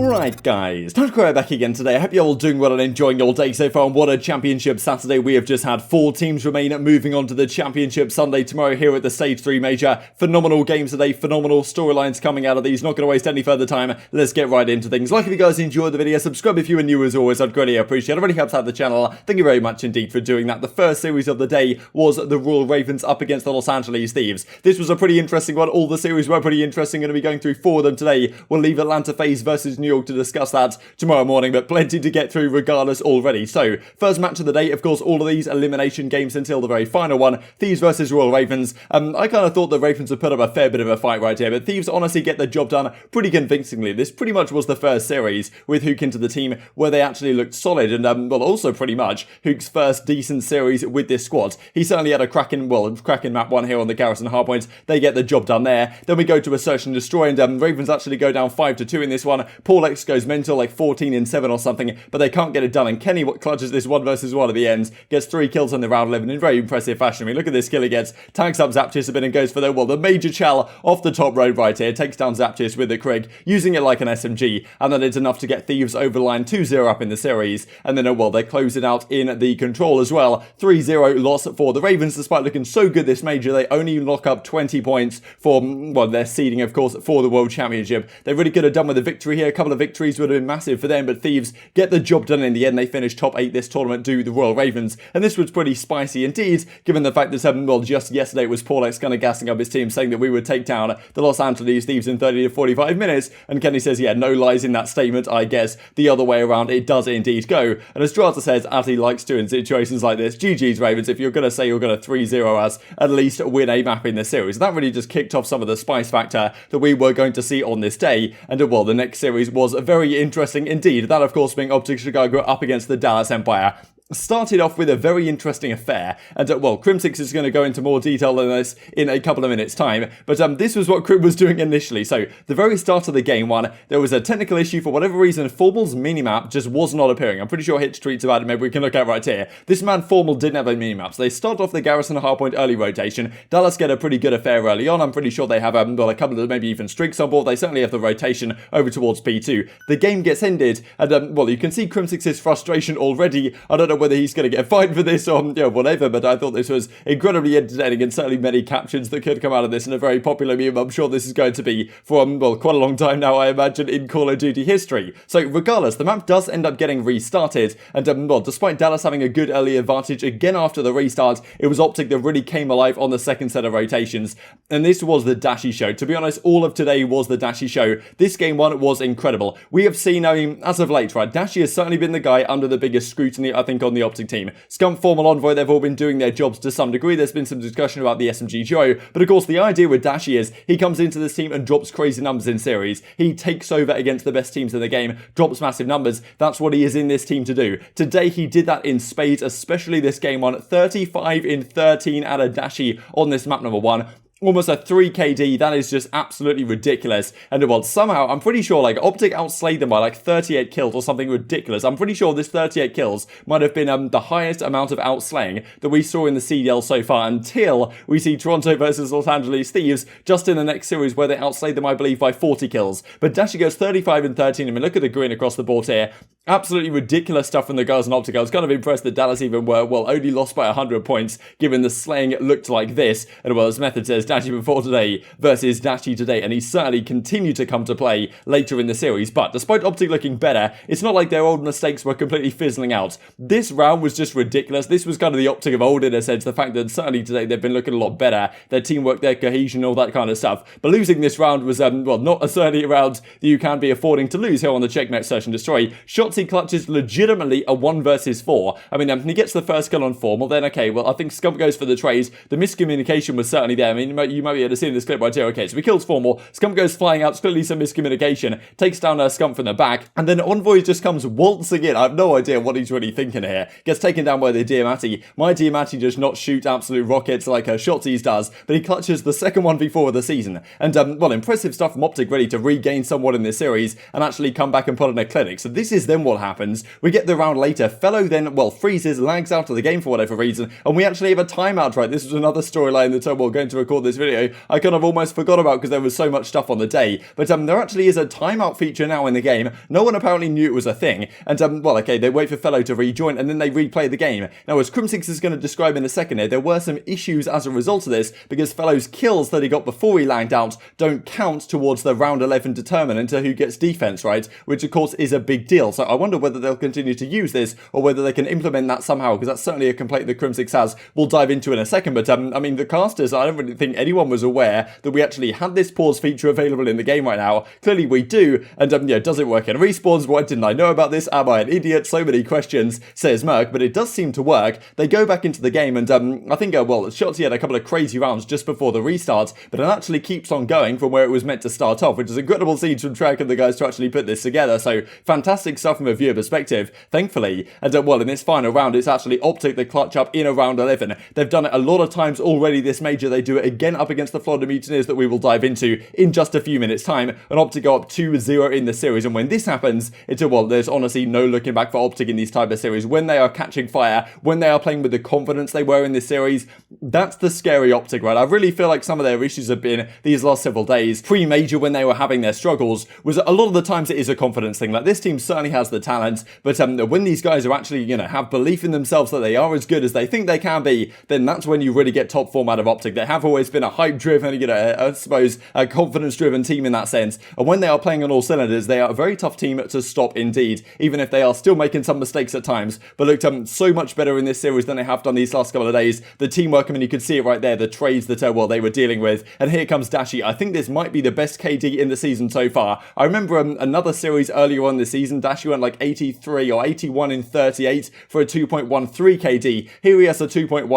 Alright guys, TacticalRab back again today. I hope you're all doing well and enjoying your day so far. And what a championship Saturday we have just had. 4 teams remain moving on to the championship Sunday tomorrow here at the Stage 3 Major. Phenomenal games today, phenomenal storylines coming out of these. Not going to waste any further time. Let's get right into things. Like if you guys enjoyed the video, subscribe if you are new as always. I'd greatly appreciate it. It really helps out the channel. Thank you very much indeed for doing that. The first series of the day was the Royal Ravens up against the Los Angeles Thieves. This was a pretty interesting one. All the series were pretty interesting. Going to be going through 4 of them today. We'll leave Atlanta FaZe versus New York to discuss that tomorrow morning, but plenty to get through regardless already. So, first match of the day, of course, all of these elimination games until the very final one, Thieves versus Royal Ravens. I kind of thought the Ravens would put up a fair bit of a fight right here, but Thieves honestly get the job done pretty convincingly. This pretty much was the first series with Huke into the team where they actually looked solid, and well, also pretty much Huke's first decent series with this squad. He certainly had a cracking map one here on the Garrison hardpoint. They get the job done there. Then we go to a search and destroy, and Ravens actually go down 5-2 in this one. CleanX goes mental, like 14-7 or something, but they can't get it done, and Kenny clutches this 1 versus 1 at the end, gets 3 kills in the round 11 in very impressive fashion. I mean, look at this kill he gets, tags up Zaptius a bit and goes for the major CDL off the top road right here, takes down Zaptius with the Krig, using it like an SMG, and then it's enough to get Thieves over the line 2-0 up in the series, and then they close it out in the control as well. 3-0 loss for the Ravens, despite looking so good this major. They only lock up 20 points for, their seeding, of course, for the World Championship. They really could have done with a victory here. A couple of victories would have been massive for them, but Thieves get the job done in the end. They finish top 8 this tournament, do the Royal Ravens, and this was pretty spicy indeed, given the fact that, just yesterday it was CleanX kind of gassing up his team, saying that we would take down the Los Angeles Thieves in 30 to 45 minutes, and Kenny says, yeah, no lies in that statement. I guess the other way around, it does indeed go. And as Drazah says, as he likes to in situations like this, GG's Ravens, if you're going to say you're going to 3-0 us, at least win a map in this series. That really just kicked off some of the spice factor that we were going to see on this day, and the next series was very interesting indeed. That, of course, being OpTic Chicago up against the Dallas Empire. Started off with a very interesting affair, and Crimsix is going to go into more detail on this in a couple of minutes time, but this was what Crim was doing initially. So, the very start of the game one, there was a technical issue for whatever reason. Formal's minimap just was not appearing. I'm pretty sure Hitch tweets about it, maybe we can look at right here. This man Formal didn't have a minimap, so they start off the Garrison hardpoint early rotation. Dallas get a pretty good affair early on. I'm pretty sure they have a couple of maybe even streaks on board. They certainly have the rotation over towards P2. The game gets ended, and you can see Crimsix's frustration already. I don't know whether he's going to get fined for this or whatever, but I thought this was incredibly entertaining, and certainly many captions that could come out of this, and a very popular meme. I'm sure this is going to be for quite a long time now, I imagine, in Call of Duty history. So regardless, the map does end up getting restarted, and despite Dallas having a good early advantage again after the restart, it was OpTic that really came alive on the second set of rotations, and this was the Dashy show. To be honest, all of today was the Dashy show. This game one was incredible. We have seen, as of late, right, Dashy has certainly been the guy under the biggest scrutiny, I think, on the OpTic team. Scump, Formal, Envoy, they've all been doing their jobs to some degree. There's been some discussion about the SMG duo, but of course the idea with Dashy is he comes into this team and drops crazy numbers in series. He takes over against the best teams in the game, drops massive numbers. That's what he is in this team to do. Today he did that in spades, especially this game one. 35-13 out of Dashy on this map number 1. Almost a 3 KD, that is just absolutely ridiculous. And somehow, I'm pretty sure, OpTic outslayed them by 38 kills or something ridiculous. I'm pretty sure this 38 kills might have been the highest amount of outslaying that we saw in the CDL so far, until we see Toronto versus Los Angeles Thieves just in the next series, where they outslayed them, I believe, by 40 kills. But Dashy goes 35-13. I mean, look at the green across the board here. Absolutely ridiculous stuff from the guys on OpTic. I was kind of impressed that Dallas even were, only lost by 100 points, given the slaying looked like this. And as Method says, Dashy before today versus Dashy today, and he certainly continued to come to play later in the series. But despite OpTic looking better, it's not like their old mistakes were completely fizzling out. This round was just ridiculous. This was kind of the OpTic of old in a sense, the fact that certainly today they've been looking a lot better, their teamwork, their cohesion, all that kind of stuff. But losing this round was, not certainly a round that you can be affording to lose here on the Checkmate Search and Destroy. Shotzzy clutches legitimately a 1 versus 4. I mean, he gets the first kill on Formal, then okay, I think Scump goes for the trays. The miscommunication was certainly there. I mean, you might be able to see in this clip right here. Okay, so he kills Formal, Scump goes flying out, clearly some miscommunication, takes down Scump from the back, and then Envoy just comes waltzing in. I have no idea what he's really thinking here. Gets taken down by the Decemate. My Decemate does not shoot absolute rockets like Shotzzy's does, but he clutches the second 1v4 of the season. And, impressive stuff from OpTic, ready to regain somewhat in this series and actually come back and put on a clinic. So this is then what happens. We get the round later. FeLo then, freezes, lags out of the game for whatever reason, and we actually have a timeout, right? This was another storyline that we're going to record this video, I kind of almost forgot about because there was so much stuff on the day. But there actually is a timeout feature now in the game. No one apparently knew it was a thing. And, well, okay, they wait for FeLo to rejoin and then they replay the game. Now, as Crimsix is going to describe in a second here, there were some issues as a result of this because FeLo's kills that he got before he lagged out don't count towards the round 11 determinant to who gets defense, right? Which, of course, is a big deal. So I wonder whether they'll continue to use this or whether they can implement that somehow, because that's certainly a complaint that Crimsix has. We'll dive into in a second. But, I mean, the casters, I don't really think anyone was aware that we actually had this pause feature available in the game right now. Clearly we do. And, yeah, does it work in respawns? Why didn't I know about this? Am I an idiot? So many questions, says Merc, but it does seem to work. They go back into the game and I think, well, Shotzzy had a couple of crazy rounds just before the restart, but it actually keeps on going from where it was meant to start off, which is incredible scenes from Trek and the guys to actually put this together. So fantastic stuff from a viewer perspective, thankfully. And, well, in this final round, it's actually OpTic the clutch up in a round 11. They've done it a lot of times already this major. They do it again up against the Florida Mutineers that we will dive into in just a few minutes' time. And OpTic go up 2-0 in the series. And when this happens, it's well, there's honestly no looking back for OpTic in these type of series. When they are catching fire, when they are playing with the confidence they were in this series, that's the scary OpTic, right? I really feel like some of their issues have been these last several days, pre-major when they were having their struggles, was a lot of the times it is a confidence thing. Like, this team certainly has the talent, but when these guys are actually, you know, have belief in themselves that they are as good as they think they can be, then that's when you really get top form out of OpTic. They have always been a hype-driven, you know, I suppose, a confidence-driven team in that sense, and when they are playing on all cylinders, they are a very tough team to stop indeed, even if they are still making some mistakes at times, but looked so much better in this series than they have done these last couple of days. The teamwork, I mean, you could see it right there, the trades that, well, they were dealing with, and here comes Dashy. I think this might be the best KD in the season so far. I remember another series earlier on this season, Dashy went like 83 or 81 in 38 for a 2.13 KD. Here he has a 2.15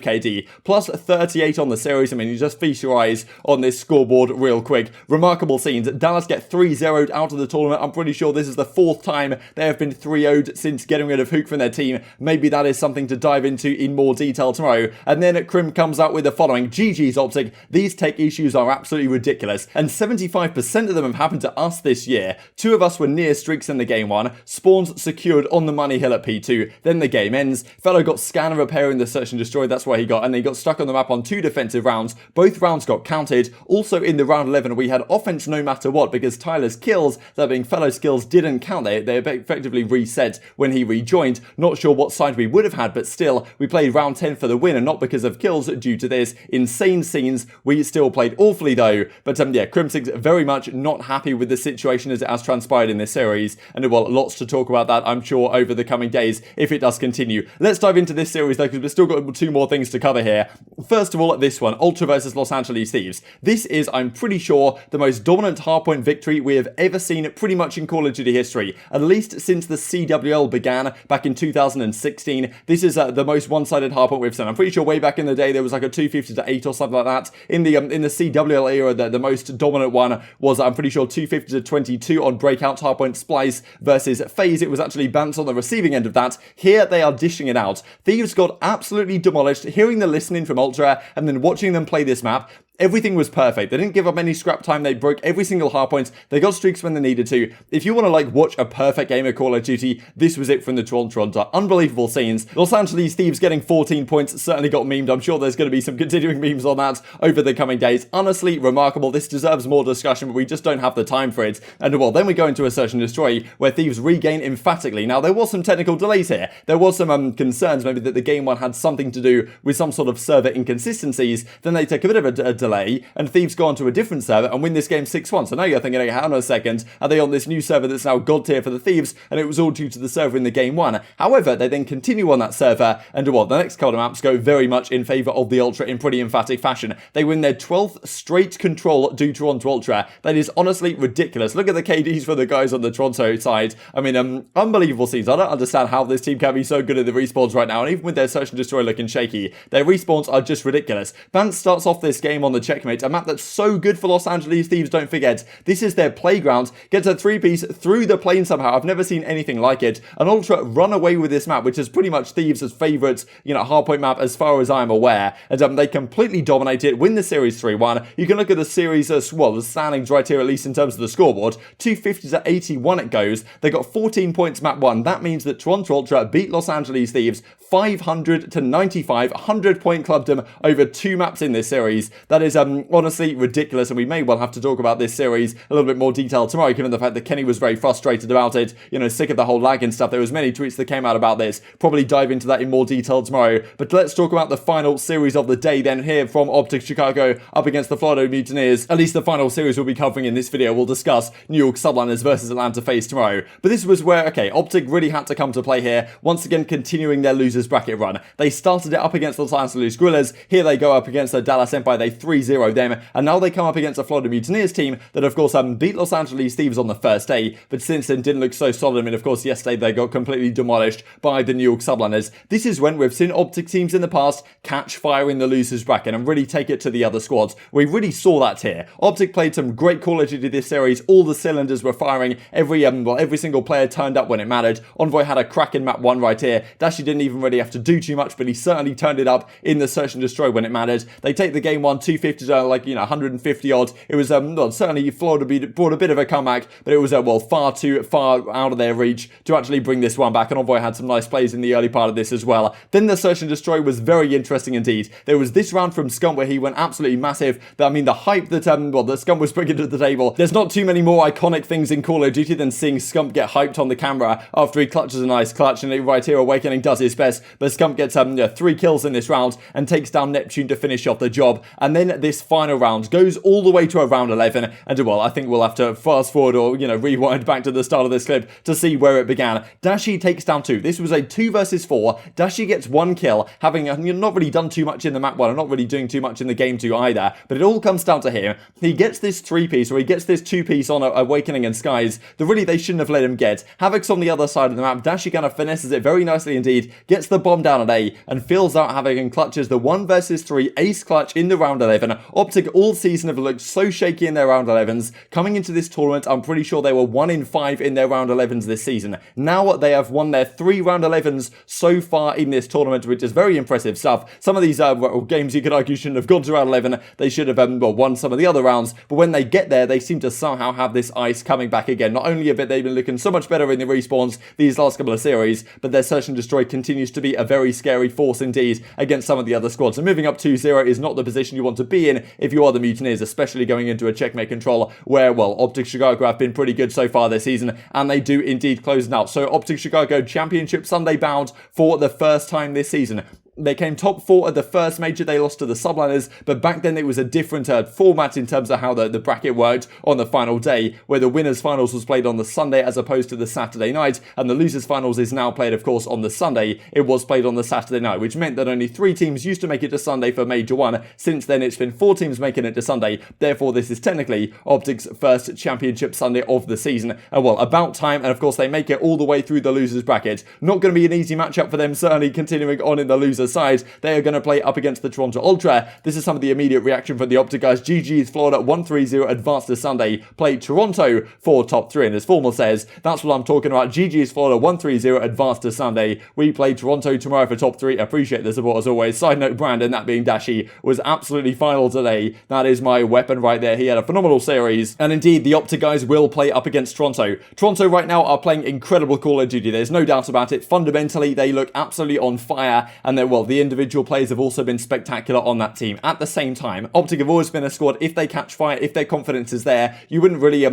KD, plus 38 on the series. I mean, you just feast your eyes on this scoreboard real quick. Remarkable scenes. Dallas get 3-0'd out of the tournament. I'm pretty sure this is the fourth time they have been 3-0'd since getting rid of Huke from their team. Maybe that is something to dive into in more detail tomorrow. And then Crim comes out with the following: GG's OpTic. These tech issues are absolutely ridiculous, and 75% of them have happened to us this year. 2 of us were near streaks in the game 1. Spawns secured on the money hill at P2. Then the game ends. FeLo got scanner repair in the search and destroy. That's where he got, and he got stuck on the map on 2 defensive rounds. Both rounds got counted. Also in the round 11, we had offense no matter what, because Tyler's kills, that being FeLo's kills, didn't count. They effectively reset when he rejoined. Not sure what side we would have had, but still, we played round 10 for the win, and not because of kills due to this. Insane scenes. We still played awfully though, but yeah, Crimsix very much not happy with the situation as it has transpired in this series, and well, lots to talk about that, I'm sure, over the coming days if it does continue. Let's dive into this series though, because we've still got 2 more things to cover here. First of all, this one, Ultra versus Los Angeles Thieves. This is, I'm pretty sure, the most dominant hardpoint victory we have ever seen pretty much in Call of Duty history, at least since the CWL began back in 2016. This is the most one-sided hardpoint we've seen. I'm pretty sure way back in the day there was like a 250-8 or something like that. In the CWL era, the most dominant one was, I'm pretty sure, 250-22 on Breakout hardpoint Splice versus FaZe. It was actually Bance on the receiving end of that. Here they are dishing it out. Thieves got absolutely demolished. Hearing the listening from Ultra and then watching them play this map, everything was perfect. They didn't give up any scrap time. They broke every single hardpoint. They got streaks when they needed to. If you want to like watch a perfect game of Call of Duty, this was it from the Toronto. Unbelievable scenes. Los Angeles Thieves getting 14 points certainly got memed. I'm sure there's going to be some continuing memes on that over the coming days. Honestly, remarkable. This deserves more discussion, but we just don't have the time for it. And well, then we go into a search and destroy where Thieves regain emphatically. Now, there was some technical delays here. There was some concerns maybe that the game 1 had something to do with some sort of server inconsistencies. Then they take a bit of a delay, and Thieves go on to a different server and win this game 6-1. So now you're thinking, hang on a second, are they on this new server that's now god tier for the Thieves, and it was all due to the server in the game 1. However, they then continue on that server, and well, the next couple of maps go very much in favour of the Ultra in pretty emphatic fashion. They win their 12th straight control due Toronto Ultra. That is honestly ridiculous. Look at the KDs for the guys on the Toronto side. I mean, unbelievable scenes. I don't understand how this team can be so good at the respawns right now, and even with their search and destroy looking shaky, their respawns are just ridiculous. Bance starts off this game on the checkmate, a map that's so good for Los Angeles Thieves, don't forget. This is their playground. Gets a 3-piece through the plane somehow. I've never seen anything like it. And Ultra run away with this map, which is pretty much Thieves' favourite, hardpoint map as far as I'm aware. And they completely dominate it, win the series 3-1. You can look at the series as well, the standings right here, at least in terms of the scoreboard. 250-81 it goes. They got 14 points map 1. That means that Toronto Ultra beat Los Angeles Thieves 500 to 95, 100-point clubbed over 2 maps in this series. That is honestly ridiculous, and we may well have to talk about this series a little bit more detail tomorrow, given the fact that Kenny was very frustrated about it, you know, sick of the whole lag and stuff. There was many tweets that came out about this. Probably dive into that in more detail tomorrow. But let's talk about the final series of the day then, here from OpTic Chicago up against the Florida Mutineers. At least the final series we'll be covering in this video. We'll discuss New York Subliners versus Atlanta FaZe tomorrow. But this was where, okay, OpTic really had to come to play here, once again continuing their losers bracket run. They started it up against the Los Angeles Guerrillas. Here they go up against the Dallas Empire. They 3-0 them, and now they come up against a Florida Mutineers team that of course beat Los Angeles Thieves on the first day, but since then didn't look so solid. I mean, of course, yesterday they got completely demolished by the New York Subliners. This is when we've seen OpTic teams in the past catch fire in the losers bracket and really take it to the other squads. We really saw that here. OpTic played some great Call of Duty this series. All the cylinders were firing. Every single player turned up when it mattered. Envoy had a cracking map 1 right here. Dashy didn't even really have to do too much, but he certainly turned it up in the search and destroy when it mattered. They take the game 1, 250 to 150 odd. It was certainly Florida brought a bit of a comeback, but it was far too far out of their reach to actually bring this one back, and Envoy had some nice plays in the early part of this as well. Then the search and destroy was very interesting indeed. There was this round from Scump where he went absolutely massive. I mean, the hype that that Scump was bringing to the table. There's not too many more iconic things in Call of Duty than seeing Scump get hyped on the camera after he clutches a nice clutch, and right here Awakening does his best, but Scump gets 3 kills in this round and takes down Neptune to finish off the job. And then this final round goes all the way to a round 11, and I think we'll have to fast forward or rewind back to the start of this clip to see where it began. Dashy takes down 2. This was a 2 versus 4. Dashy gets 1 kill, having not really done too much in the map 1 and not really doing too much in the game 2 either, but it all comes down to him. He gets this 3-piece, or he gets this 2-piece on Awakening and Skies that really they shouldn't have let him get. Havoc's on the other side of the map. Dashy kind of finesses it very nicely indeed, gets the bomb down at A, and fills out Havoc and clutches the 1 versus 3 ace clutch in the round 11. OpTic all season have looked so shaky in their round 11s. Coming into this tournament, I'm pretty sure they were 1 in 5 in their round 11s this season. Now they have won their 3 round 11s so far in this tournament, which is very impressive stuff. Some of these games you could argue shouldn't have gone to round 11. They should have won some of the other rounds, but when they get there, they seem to somehow have this ice coming back again. Not only have they been looking so much better in the respawns these last couple of series, but their search and destroy continues to be a very scary force indeed against some of the other squads. And moving up 2-0 is not the position you want to be in if you are the Mutineers, especially going into a checkmate control where, OpTic Chicago have been pretty good so far this season, and they do indeed close it out. So OpTic Chicago Championship Sunday bound for the first time this season. They came top 4 at the first major. They lost to the Subliners, but back then it was a different format in terms of how the bracket worked on the final day, where the winners finals was played on the Sunday as opposed to the Saturday night, and the losers finals is now played, of course, on the Sunday. It was played on the Saturday night, which meant that only 3 teams used to make it to Sunday for Major 1. Since then, it's been 4 teams making it to Sunday. Therefore, this is technically OpTic's first championship Sunday of the season. And about time, and of course, they make it all the way through the losers bracket. Not going to be an easy matchup for them, certainly continuing on in the losers side. They are going to play up against the Toronto Ultra. This is some of the immediate reaction from the OpTic guys. GG's Florida 1-3-0 advanced to Sunday. Play Toronto for top 3. And as Formal says, that's what I'm talking about. GG's Florida 1-3-0 advanced to Sunday. We play Toronto tomorrow for top 3. Appreciate the support as always. Side note, Brandon, that being Dashy, was absolutely final today. That is my weapon right there. He had a phenomenal series. And indeed, the OpTic guys will play up against Toronto. Toronto right now are playing incredible Call of Duty. There's no doubt about it. Fundamentally, they look absolutely on fire. And then, the individual players have also been spectacular on that team. At the same time, OpTic have always been a squad, if they catch fire, if their confidence is there, you wouldn't really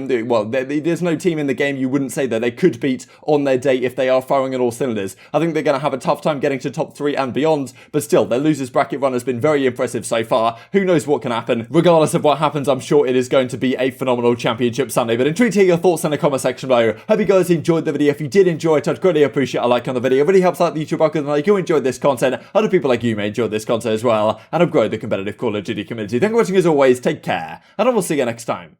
there's no team in the game you wouldn't say that they could beat on their day if they are firing on all cylinders. I think they're going to have a tough time getting to top 3 and beyond, but still, their losers bracket run has been very impressive so far. Who knows what can happen? Regardless of what happens, I'm sure it is going to be a phenomenal championship Sunday. But intrigued to hear your thoughts in the comment section below. Hope you guys enjoyed the video. If you did enjoy it, I'd greatly appreciate a like on the video. It really helps out the YouTube algorithm. Like you enjoyed this content, other people like you may enjoy this content as well, and I've grown the competitive Call of Duty community. Thank you for watching as always, take care, and I will see you next time.